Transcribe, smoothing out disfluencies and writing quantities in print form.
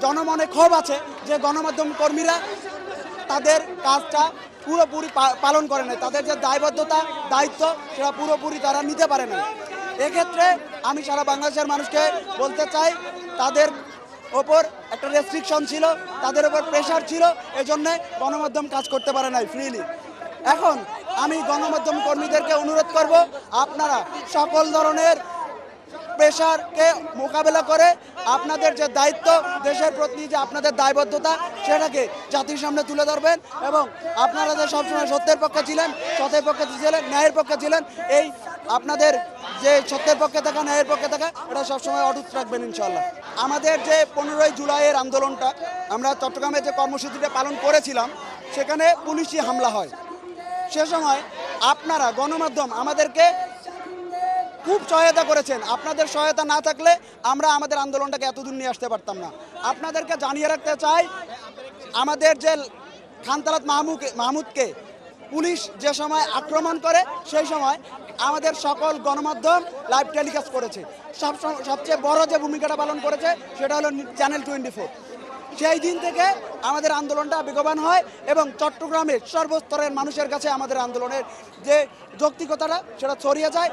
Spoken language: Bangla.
জনমনে ক্ষোভ আছে যে গণমাধ্যম কর্মীরা তাদের কাজটা পুরোপুরি পালন করে নাই, তাদের যে দায়বদ্ধতা দায়িত্ব সেটা পুরোপুরি তারা নিতে পারে না। এক্ষেত্রে আমি সারা বাংলাদেশের মানুষকে বলতে চাই, তাদের ওপর একটা রেস্ট্রিকশন ছিল, তাদের ওপর প্রেশার ছিল, এজন্যে গণমাধ্যম কাজ করতে পারে নাই ফ্রিলি। এখন আমি গণমাধ্যম কর্মীদেরকে অনুরোধ করব, আপনারা সকল ধরনের প্রেশারকে মোকাবেলা করে আপনাদের যে দায়িত্ব, দেশের প্রতি যে আপনাদের দায়বদ্ধতা, সেটাকে জাতির সামনে তুলে ধরবেন এবং আপনারা যে সবসময় সত্যের পক্ষে ছিলেন, সত্যের পক্ষে ছিলেন, ন্যায়ের পক্ষে ছিলেন, এই আপনাদের যে সত্যের পক্ষে থাকা, ন্যায়ের পক্ষে থাকা, এটা সবসময় অটুট রাখবেন ইনশাল্লাহ। আমাদের যে 15ই জুলাইয়ের আন্দোলনটা, আমরা চট্টগ্রামে যে কর্মসূচিটা পালন করেছিলাম, সেখানে পুলিশি হামলা হয়। সে সময় আপনারা গণমাধ্যম আমাদেরকে খুব সহায়তা করেছেন। আপনাদের সহায়তা না থাকলে আমরা আমাদের আন্দোলনটাকে এতদূর নিয়ে আসতে পারতাম না। আপনাদেরকে জানিয়ে রাখতে চাই, আমাদের যে খানতালাত মাহমুদকে পুলিশ যে সময় আক্রমণ করে, সেই সময় আমাদের সকল গণমাধ্যম লাইভ টেলিকাস্ট করেছে। সবচেয়ে বড় যে ভূমিকাটা পালন করেছে সেটা হলো চ্যানেল 24। সেই দিন থেকে আমাদের আন্দোলনটা বেগবান হয় এবং চট্টগ্রামের সর্বস্তরের মানুষের কাছে আমাদের আন্দোলনের যে যৌক্তিকতাটা সেটা ছড়িয়ে যায়।